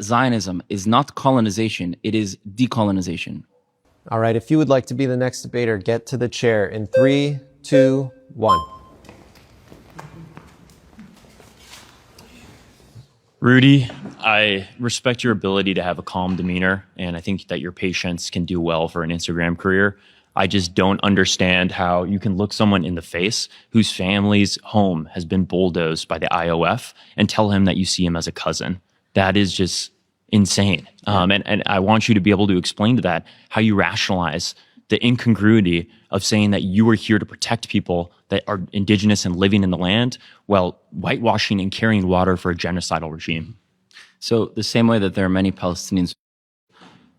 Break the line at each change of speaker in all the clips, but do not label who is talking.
that Zionism is not colonization, it is decolonization.
All right, if you would like to be the next debater, get to the chair in 3, 2, 1.
Rudy, I respect your ability to have a calm demeanor, and I think that your patience can do well for an Instagram career. I just don't understand how you can look someone in the face whose family's home has been bulldozed by the IOF and tell him that you see him as a cousin. That is just insane. And I want you to be able to explain to that how you rationalize the incongruity of saying that you are here to protect people that are indigenous and living in the land while whitewashing and carrying water for a genocidal regime.
So the same way that there are many Palestinians,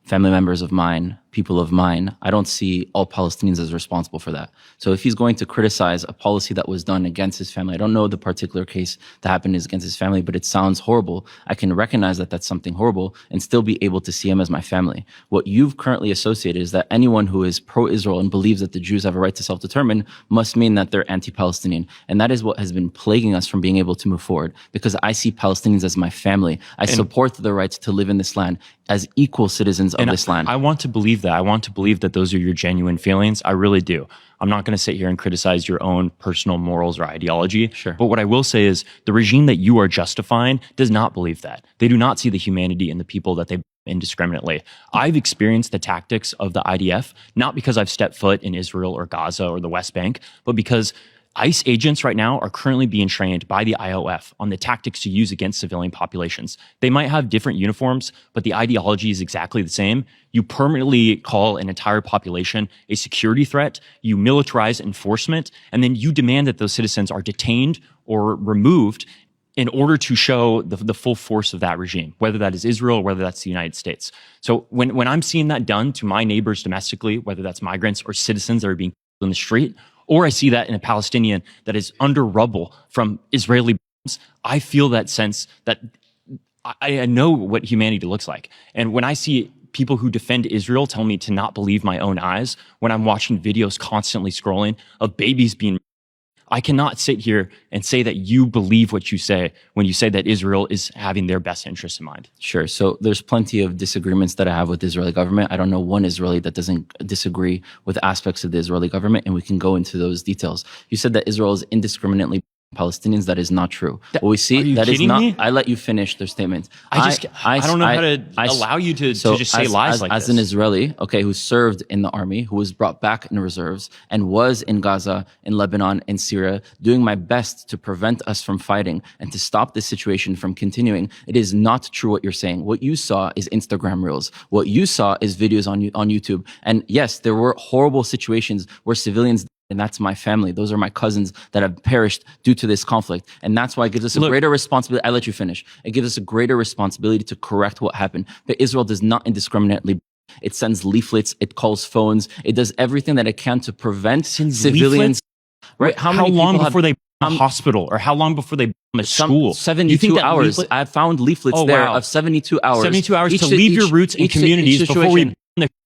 family members of mine, people of mine, I don't see all Palestinians as responsible for that. So if he's going to criticize a policy that was done against his family, I don't know the particular case that happened is against his family, but it sounds horrible. I can recognize that that's something horrible and still be able to see him as my family. What you've currently associated is that anyone who is pro-Israel and believes that the Jews have a right to self-determine must mean that they're anti-Palestinian. And that is what has been plaguing us from being able to move forward, because I see Palestinians as my family. I support the right to live in this land as equal citizens of this land.
I want to believe that. I want to believe that those are your genuine feelings. I really do. I'm not going to sit here and criticize your own personal morals or ideology.
Sure.
But what I will say is the regime that you are justifying does not believe that. They do not see the humanity in the people that they indiscriminately. I've experienced the tactics of the IDF, not because I've stepped foot in Israel or Gaza or the West Bank, but because ICE agents right now are currently being trained by the IOF on the tactics to use against civilian populations. They might have different uniforms, but the ideology is exactly the same. You permanently call an entire population a security threat, you militarize enforcement, and then you demand that those citizens are detained or removed in order to show the full force of that regime, whether that is Israel or whether that's the United States. So when I'm seeing that done to my neighbors domestically, whether that's migrants or citizens that are being killed in the street, or I see that in a Palestinian that is under rubble from Israeli bombs, I feel that sense that I know what humanity looks like. And when I see people who defend Israel tell me to not believe my own eyes, when I'm watching videos constantly scrolling of babies being, I cannot sit here and say that you believe what you say when you say that Israel is having their best interests in mind.
Sure. So there's plenty of disagreements that I have with the Israeli government. I don't know one Israeli that doesn't disagree with aspects of the Israeli government, and we can go into those details. You said that Israel is indiscriminately Palestinians. That is not true. What we see, that is not.
Me?
I let you finish their statement.
I don't know how to allow you to just say lies like this.
As an Israeli, okay, who served in the army, who was brought back in reserves, and was in Gaza, in Lebanon, in Syria, doing my best to prevent us from fighting and to stop this situation from continuing, it is not true what you're saying. What you saw is Instagram reels. What you saw is videos on YouTube. And yes, there were horrible situations where civilians, and that's my family. Those are my cousins that have perished due to this conflict. And that's why it gives us a greater responsibility. I let you finish. It gives us a greater responsibility to correct what happened. But Israel does not indiscriminately. It sends leaflets. It calls phones. It does everything that it can to prevent civilians.
Right? How long before they bomb a hospital, or how long before they bomb a school?
72 hours. I found leaflets there of 72 hours.
72 hours to leave your roots in communities before we.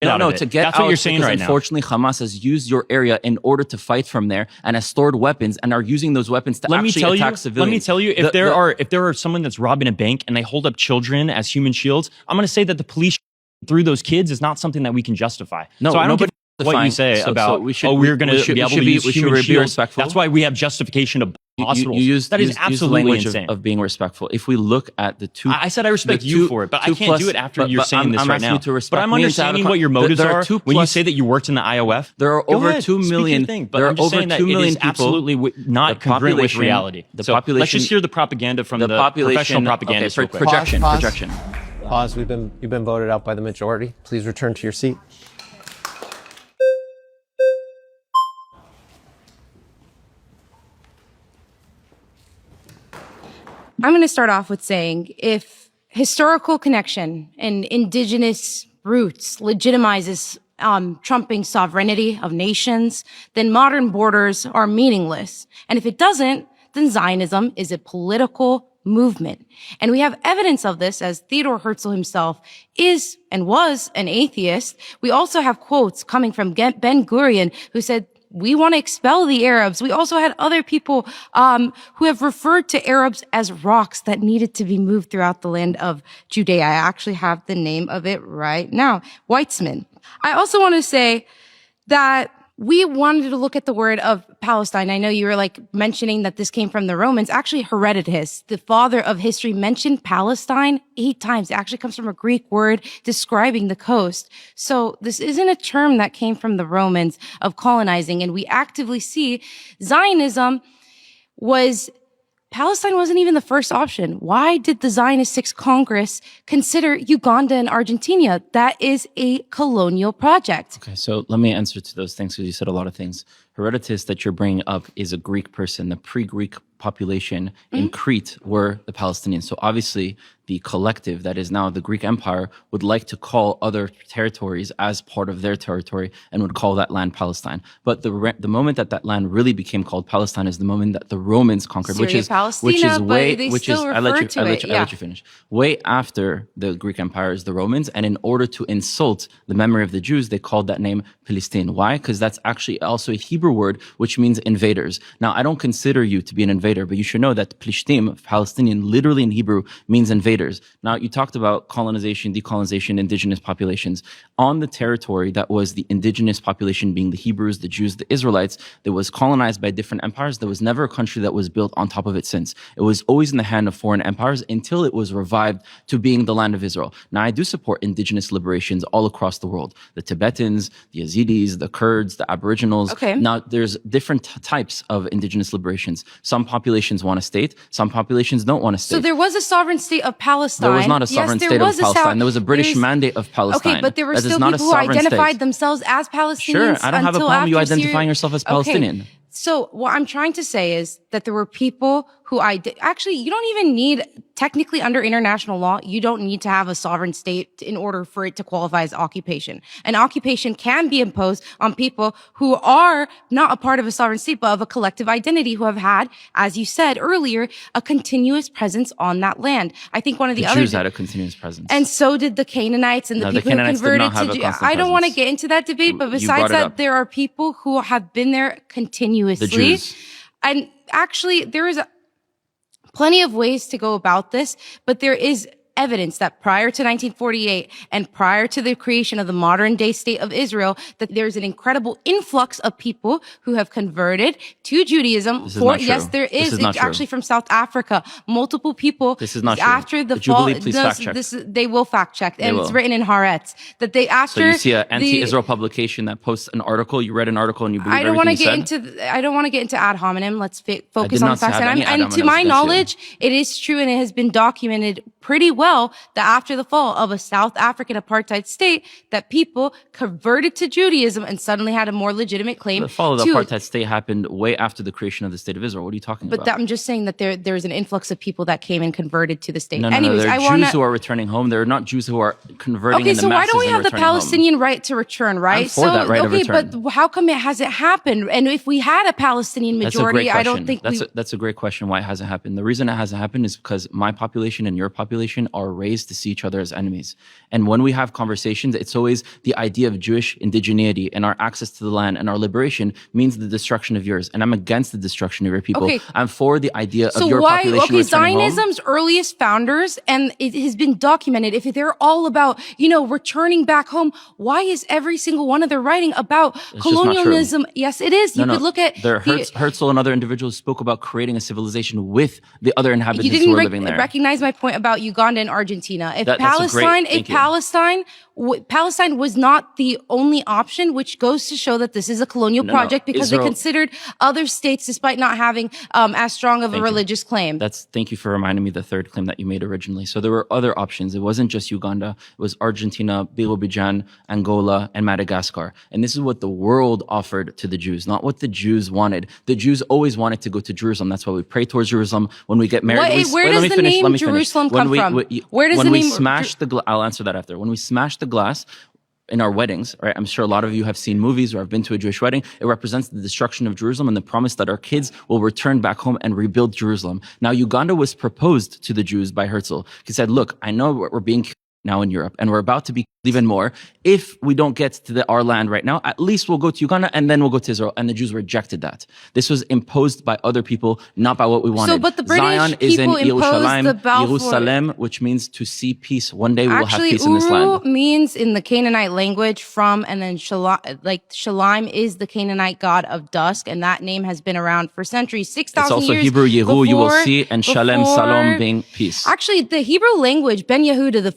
No, to get
That's
out,
what you're saying right now.
Unfortunately, Hamas has used your area in order to fight from there and has stored weapons and are using those weapons to actually attack civilians.
Let me tell you, if there are someone that's robbing a bank and they hold up children as human shields, I'm going to say that the police through those kids is not something that we can justify.
No,
so I don't give what you say about, we're going to be able to use human shields. That's why we have justification of hospitals. That is absolutely insane.
Of being respectful. If we look at the two,
I said I respect you for it, but I can't do it after you're saying this right now. But I'm understanding what your motives are when you say that you worked in the IOF.
There are over 2 million.
There are over 2 million people. Absolutely not congruent with reality. So let's just hear the propaganda from the professional propagandists.
Okay, projection.
Pause. You've been voted out by the majority. Please return to your seat.
I'm going to start off with saying if historical connection and indigenous roots legitimizes trumping sovereignty of nations, then modern borders are meaningless. And if it doesn't, then Zionism is a political movement. And we have evidence of this, as Theodore Herzl himself is and was an atheist. We also have quotes coming from Ben Gurion, who said we want to expel the Arabs. We also had other people who have referred to Arabs as rocks that needed to be moved throughout the land of Judea. I actually have the name of it right now. Weitzman. I also want to say that we wanted to look at the word of Palestine. I know you were like mentioning that this came from the Romans. Actually, Herodotus, the father of history, mentioned Palestine 8 times. It actually comes from a Greek word describing the coast. So this isn't a term that came from the Romans of colonizing. And we actively see Zionism Palestine wasn't even the first option. Why did the Zionist Sixth Congress consider Uganda and Argentina? That is a colonial project.
Okay, so let me answer to those things because you said a lot of things. Herodotus that you're bringing up is a Greek person. The pre-Greek population in Crete were the Palestinians. So obviously the collective that is now the Greek Empire would like to call other territories as part of their territory and would call that land Palestine. But the moment that land really became called Palestine is the moment that the Romans conquered,
Syria,
I let you finish. Way after the Greek Empire is the Romans, and in order to insult the memory of the Jews, they called that name Palestine. Why? Because that's actually also a Hebrew word which means invaders. Now, I don't consider you to be an invader, but you should know that Plishtim, Palestinian, literally in Hebrew means invaders. Now, you talked about colonization, decolonization, indigenous populations. On the territory that was the indigenous population being the Hebrews, the Jews, the Israelites, that was colonized by different empires, there was never a country that was built on top of it since. It was always in the hand of foreign empires until it was revived to being the land of Israel. Now, I do support indigenous liberations all across the world. The Tibetans, the Yazidis, the Kurds, the Aboriginals.
Okay.
Now, there's different types of indigenous liberations. Some populations want a state, some populations don't want a state.
So there was a sovereign state of Palestine.
There was not a sovereign state of Palestine. There was a British mandate of Palestine.
Okay, but there were
That is
still
not a
people who
sovereign
identified
state.
themselves as Palestinians.
Sure, I don't have a
until
problem you
after
identifying yourself as Palestinian.
Okay. So what I'm trying to say is that there were people who actually, you don't even need, technically under international law, you don't need to have a sovereign state in order for it to qualify as occupation. An occupation can be imposed on people who are not a part of a sovereign state, but of a collective identity, who have had, as you said earlier, a continuous presence on that land. I think one of the other
Jews had a continuous presence.
and so did the Canaanites and the people who
Canaanites did
converted
not have
to
a constant
I don't want to
presence.
get into that debate, but
You
besides
brought it
that,
up.
there are people who have been there continuously.
The Jews.
And actually, there is plenty of ways to go about this, but there is evidence that prior to 1948 and prior to the creation of the modern day state of Israel, that there's an incredible influx of people who have converted to Judaism.
This is not true.
Yes, there is.
This is not
It's
true.
actually from South Africa. Multiple people.
This is not true.
After the
The
fall,
Jubilee, please fact check.
they will fact check, and it's
will.
written in Haaretz that they
So
after.
you see an
the-
anti-Israel publication that posts an article, you read an article and you believe
I don't want to
everything
get
you said?
into. I don't want to get into ad hominem. Let's focus
did
on
not
the facts.
have any ad
And to
hominems
my
against you.
knowledge, it is true, and it has been documented pretty well that after the fall of a South African apartheid state, that people converted to Judaism and suddenly had a more legitimate claim.
The fall of the
to
apartheid state happened way after the creation of the state of Israel. What are you talking
But
about?
I'm just saying that there's an influx of people that came and converted to the state.
No,
Anyways,
there are
I
Jews
want
who are returning home. There are not Jews who are converting
Okay,
in the
so why
masses
don't we
and
have the
returning home.
Palestinian right to return, right?
I'm for that right of return.
but how come it hasn't happened? And if we had a Palestinian
That's a great
majority,
question.
I don't think
that's a great question. Why it hasn't happened? The reason it hasn't happened is because my population and your population are raised to see each other as enemies. And when we have conversations, it's always the idea of Jewish indigeneity and our access to the land and our liberation means the destruction of yours. And I'm against the destruction of your people.
Okay.
I'm for the idea
So
of your
why?
population
Okay,
returning home.
Zionism's earliest founders, and it has been documented. If they're all about, returning back home, why is every single one of their writing about
just not true.
colonialism? Yes, it is. You
No,
could look at
Herzl and other individuals spoke about creating a civilization with the other inhabitants
You
who
didn't
were living there.
recognize my point about Uganda and Argentina. If
That's a great- thank you.
Palestine was not the only option, which goes to show that this is a colonial
No,
project because they
Israel-
considered other states, despite not having as strong of a
Thank you.
religious claim.
Thank you for reminding me of the third claim that you made originally. So there were other options. It wasn't just Uganda. It was Argentina, Bilobijan, Angola, and Madagascar. And this is what the world offered to the Jews, not what the Jews wanted. The Jews always wanted to go to Jerusalem. That's why we pray towards Jerusalem. When we get married,
Where does the name Jerusalem come from? Where does
when
the
we
name
smash the glass, I'll answer that after. When we smash the glass in our weddings, right? I'm sure a lot of you have seen movies or have been to a Jewish wedding. It represents the destruction of Jerusalem and the promise that our kids will return back home and rebuild Jerusalem. Now, Uganda was proposed to the Jews by Herzl. He said, look, I know we're being now in Europe, and we're about to be even more. If we don't get to our land right now, at least we'll go to Uganda and then we'll go to Israel. And the Jews rejected that. This was imposed by other people, not by what we wanted.
So, but the British
Zion is in
people imposed the
Yerushalayim,
Balfour.
Jerusalem, which means to see peace. One day we will have
Actually,
peace in this
Uru
land.
means in the Canaanite language from, and then Shalaim is the Canaanite god of dusk, and that name has been around for centuries, 6,000
It's also
years.
Hebrew Yehu, you will
before-
see, and Shalem,
before-
Salom being peace.
Actually, the Hebrew language, Ben Yehuda, the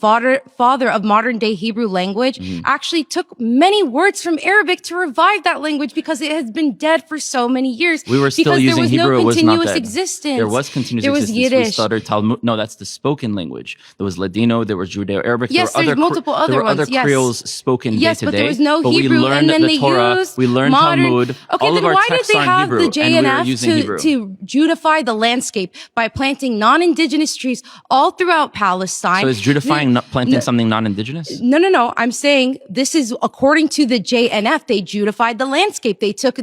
father of modern day Hebrew language, actually took many words from Arabic to revive that language because it has been dead for so many years.
We were still
because
using
there was
Hebrew.
No
it was not
continuous
dead.
existence.
There was continuous
There was
existence. We
Yiddish.
stuttered Talmud. No, that's the spoken language. There was Ladino. There was Judeo-Arabic.
Yes,
there were
there's
other,
multiple other
there were
ones,
other
yes.
Creoles spoken
Yes,
day to
but
day.
there was no
but
Hebrew,
we learned
and then
the
they
Torah.
used
We learned
modern.
Talmud.
Okay,
all
then
of our
why did
texts
they
are in
have
Hebrew,
the
and we were
JNF
using Hebrew.
to Judify the landscape by planting non-indigenous trees all throughout Palestine?
So is Judifying not planting something non-indigenous?
No. I'm saying this is according to the JNF. They Judified the landscape. They took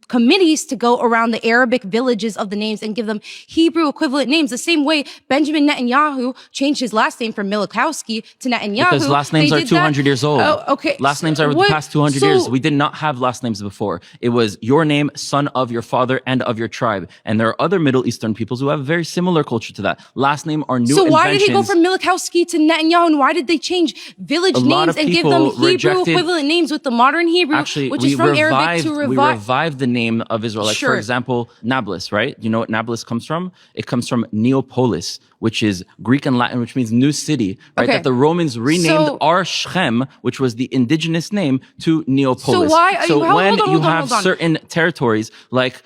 committees to go around the Arabic villages of the names and give them Hebrew equivalent names. The same way Benjamin Netanyahu changed his last name from Milikowski to Netanyahu.
Because last names
They
are
did that.
200 years old.
Oh, okay.
Last names are the
What-
past 200
so-
years. We did not have last names before. It was your name, son of your father and of your tribe. And there are other Middle Eastern peoples who have very similar culture to that. Last name are new
So
inventions.
why did he go from Milikowski to Netanyahu, and why did they change village
A lot
names
of
and give them
people
Hebrew
rejected-
equivalent names with the modern Hebrew,
Actually,
which
we
is from Arabic
revived,
to
we
revive?
revived the name of Israel. Like,
Sure.
for example, Nablus, right? You know what Nablus comes from? It comes from Neapolis, which is Greek and Latin, which means new city, right?
Okay.
That the Romans renamed
So-
our Shechem, which was the indigenous name, to Neapolis.
So why-
So
hold
when
on,
you
hold on,
have
hold on.
certain territories like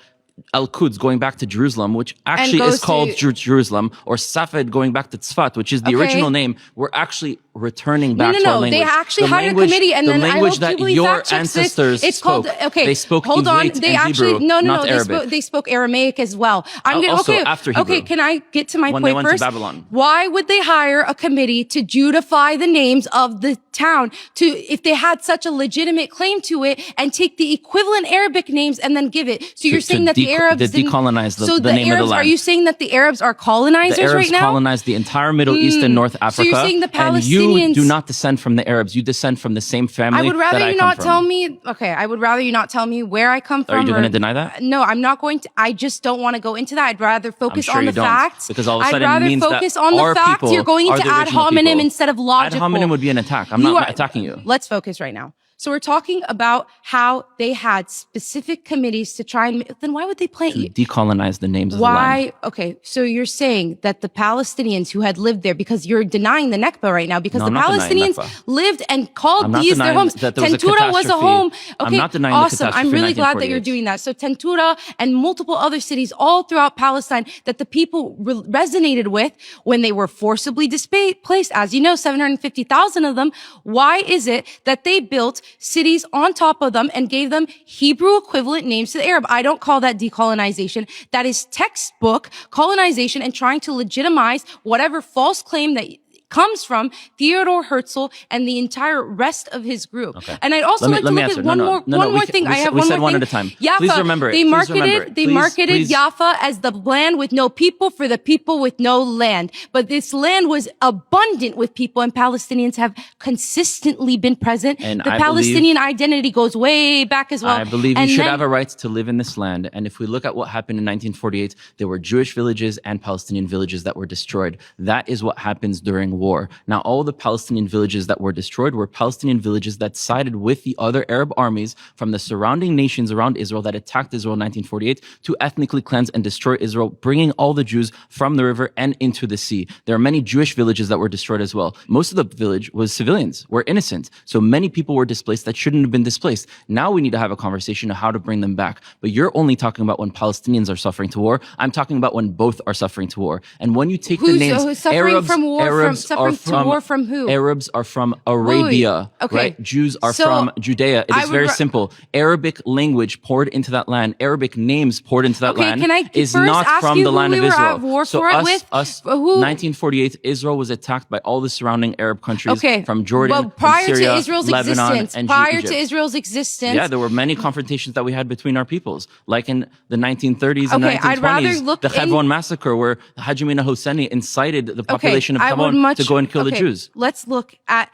Al-Quds going back to Jerusalem, which actually
goes
is called
to-
Jerusalem, or Safed going back to Tzfat, which is the
Okay.
original name, we're actually returning back to our
No.
language.
They actually
The
hired
language-
a committee, and
the
then I
language
hope
that
Jubilee
your
fact checks
ancestors
this. It's
spoke.
called okay.
They spoke
Hold on.
Ivrit
They
and
actually
Hebrew,
no.
not
They
Arabic.
spoke Aramaic as well. I'm gonna,
Also
okay.
after
Okay,
Hebrew.
can I get to my
When they
point
went to
first?
Babylon.
Why would they hire a committee to Judify the names of the town to if they had such a legitimate claim to it and take the equivalent Arabic names and then give it? So you're
to
saying that the Arabs
to
didn't-
decolonize the
so
name of the
Arabs,
land.
Are you saying that the Arabs are colonizers
The Arabs
right now?
colonized the entire Middle East and North Africa.
So you're saying the
and you
Palestinians-
do not descend from the Arabs. You descend from the same family.
I would rather
that
you
come
not
from.
tell me. Okay, I would rather you not tell me where I come from.
Are you going to deny that?
No, I'm not going to. I just don't want to go into that. I'd rather focus
sure
on
you
the
don't,
facts.
because all of a sudden
I'd
it
rather
means that
focus on
our
the facts.
people
You're going
are
into
the
ad
original
hominem
people.
instead of logical.
Ad hominem would be an attack. I'm
You
not
are-
attacking you.
Let's focus right now. So we're talking about how they had specific committees to try and. Then why would they plant you?
Decolonize the names of the land.
Why? Okay, so you're saying that the Palestinians who had lived there, because you're denying the Nakba right now, because
No,
the
I'm not denying
Palestinians
Nakba.
lived and called
I'm not
these their
denying
homes.
that there was a
Tentura was a
catastrophe.
home.
I'm
Okay,
not denying the
awesome. I'm
catastrophe in
really glad that you're
1948.
doing that. So Tentura and multiple other cities all throughout Palestine that the people resonated with when they were forcibly displaced. As you know, 750,000 of them. Why is it that they built cities on top of them and gave them Hebrew equivalent names to the Arab? I don't call that decolonization. That is textbook colonization and trying to legitimize whatever false claim that comes from Theodore Herzl and the entire rest of his group.
Okay.
And I'd also like to look
answer.
at one more thing. I have
we
one
said
more
one
thing.
at a time.
Jaffa,
Please remember it.
They
Please
marketed,
remember it.
they
Please,
marketed
please.
Jaffa as the land with no people for the people with no land. But this land was abundant with people, and Palestinians have consistently been present.
And
the
I
Palestinian identity goes way back as well.
I believe you
And
should
then-
have a right to live in this land. And if we look at what happened in 1948, there were Jewish villages and Palestinian villages that were destroyed. That is what happens during war. Now, all the Palestinian villages that were destroyed were Palestinian villages that sided with the other Arab armies from the surrounding nations around Israel that attacked Israel in 1948 to ethnically cleanse and destroy Israel, bringing all the Jews from the river and into the sea. There are many Jewish villages that were destroyed as well. Most of the village was civilians, were innocent. So many people were displaced that shouldn't have been displaced. Now we need to have a conversation of how to bring them back. But you're only talking about when Palestinians are suffering to war. I'm talking about when both are suffering to war. And when you take the names,
who's suffering from war?
Arabs
Suffering
are
to war from who?
Arabs are from Arabia,
Okay.
right? Jews are
So,
from Judea. It
I
is
would
very
ra-
simple. Arabic language poured into that land, Arabic names poured into that
Okay,
land
can I
is
first
not
ask
from
you
the
who
land
we
of
were
Israel.
at war
So
for it
us,
with?
us,
Who-
1948, Israel was attacked by all the surrounding Arab countries
Okay,
from Jordan,
but prior
from Syria,
to Israel's
Lebanon,
existence,
and
prior
Egypt.
to Israel's existence,
Yeah, there were many confrontations that we had between our peoples, like in the 1930s and
Okay,
1920s.
I'd rather look
the
in-
Hebron massacre, where Haji Mina Hosseini incited the population of
I
Hebron
would much
to go and kill the Jews.
Let's look at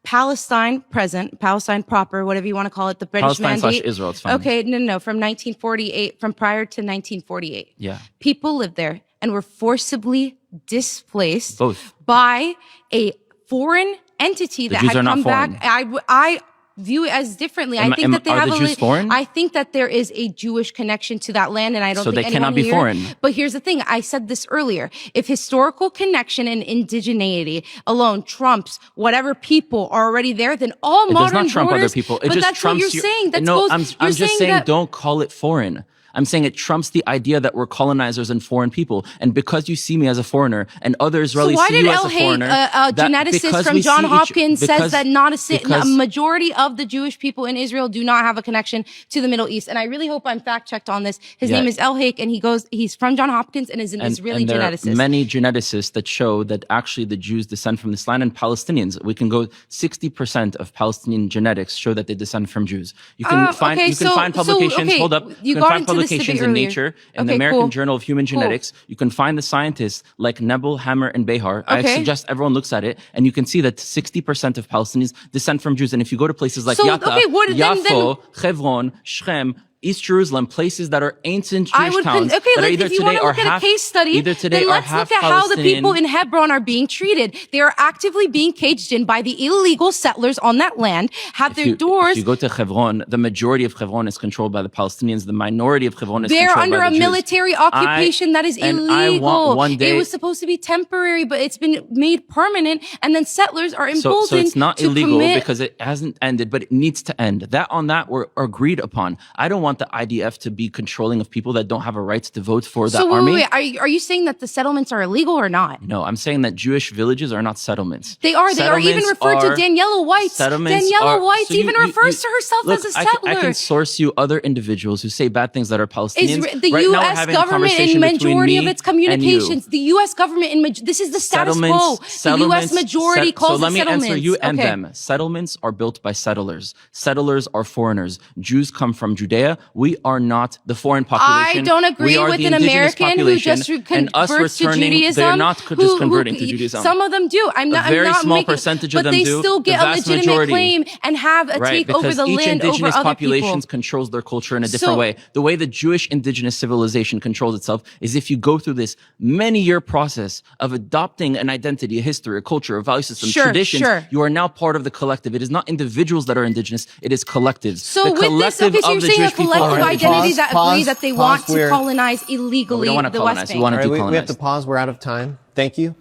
Palestine present, Palestine proper, whatever you want to call it, the British
Palestine
mandate.
/ Israel, it's fine.
Okay, no, from 1948, from prior to 1948.
Yeah.
People lived there and were forcibly displaced
Both.
by a foreign entity that
Jews
had
are not
come back.
foreign.
I view it as differently. I think that they
are
have
the Jews foreign?
I think that there is a Jewish connection to that land, and I don't
So
think
they cannot
anyone
be
here-
foreign.
But here's the thing: I said this earlier. If historical connection and indigeneity alone trumps whatever people are already there, then all
It
modern
does not trump
borders,
other people. It
but
just
that's
trumps
what you're
your-
saying. That
No,
goes,
I'm
you're
just saying
that,
don't call it foreign. I'm saying it trumps the idea that we're colonizers and foreign people. And because you see me as a foreigner and other Israelis
So why
see
did
you as
El
a
Hayek,
foreigner,
a
that
geneticist
because
from
we
John
see
Hopkins, says that a
because-
majority of the Jewish people in Israel do not have a connection to the Middle East. And I really hope I'm fact checked on this. His
Yeah.
name is El Hayek, and he's from John Hopkins and is an Israeli
and there
geneticist.
are many geneticists that show that actually the Jews descend from this land, and Palestinians. We can go 60% of Palestinian genetics show that they descend from Jews. You can find
okay,
you can find publications. Hold up.
You
can
got
find
into this
publications
debate
in
earlier.
Nature, in the
Okay,
American
cool.
Journal of Human Genetics. You can find the scientists like Nebel, Hammer, and Behar. I
Okay.
suggest everyone looks at it, and you can see that 60% of Palestinians descend from Jews. And if you go to places like
So,
Yatta,
okay, what- then-
Yafo, Hebron, Shechem, East Jerusalem, places that are ancient Jewish towns
okay,
that are
like,
either
if you
today
want to
are
look at a
half,
case study,
either today
then
are
let's
half
look at how the
Palestinian.
people in Hebron are being treated. They are actively being caged in by the illegal settlers on that land, have their doors.
If you go to Hebron, the majority of Hebron is controlled by the Palestinians. The minority of Hebron is
They're
controlled
under
by
a
the Jews.
military occupation that is
and
illegal.
I want one day.
It was supposed to be temporary, but it's been made permanent, and then settlers are
so
emboldened
it's not
to
illegal
commit.
because it hasn't ended, but it needs to end. That we're agreed upon. I don't want the IDF to be controlling of people that don't have a right to vote for the
So
army.
wait, are you saying that the settlements are illegal or not?
No, I'm saying that Jewish villages are not settlements.
They are. They are even
Settlements
referred to
are-
Daniela White.
Settlements
Daniela
are-
White
so you-
even
you-
refers to herself
look,
as a
I
settler.
can source you other individuals who say bad things that are Palestinians.
The
Right now we're
U.S.
having a
government in
conversation between
majority
me
of its
and you.
communications, the U.S. government in this is the status quo. The U.S. majority calls
so let
it
me
settlements.
answer you and
Okay.
them. Settlements are built by settlers. Settlers are foreigners. Jews come from Judea. We are not the foreign population.
I don't agree
We are
with
the
an
indigenous
American who
population,
just
and us
converts to
returning,
Judaism.
they're not just converting to Judaism.
Some of them do. I'm not.
A very
I'm not
small
making,
percentage of
but
them
they
do.
still get
The
a
vast
legitimate
majority.
claim and have a
Right,
take over
because
the
each
land over
indigenous
other
populations
people.
controls their culture in a different
So-
way. The way the Jewish indigenous civilization controls itself is if you go through this many-year process of adopting an identity, a history, a culture, a value system,
Sure,
traditions,
sure.
you are now part of the collective. It is not individuals that are indigenous, it is collectives.
So
the
with this,
collective
okay, so
of
you're
the
saying a
Jewish people
collective
are
identity
indigenous.
that
Pause,
agree that they
pause,
want to
we're-
colonize illegally
We don't want to
the
colonize.
West
We
Bank.
want to
All right, we have to
decolonize.
pause. We're out of time. Thank you.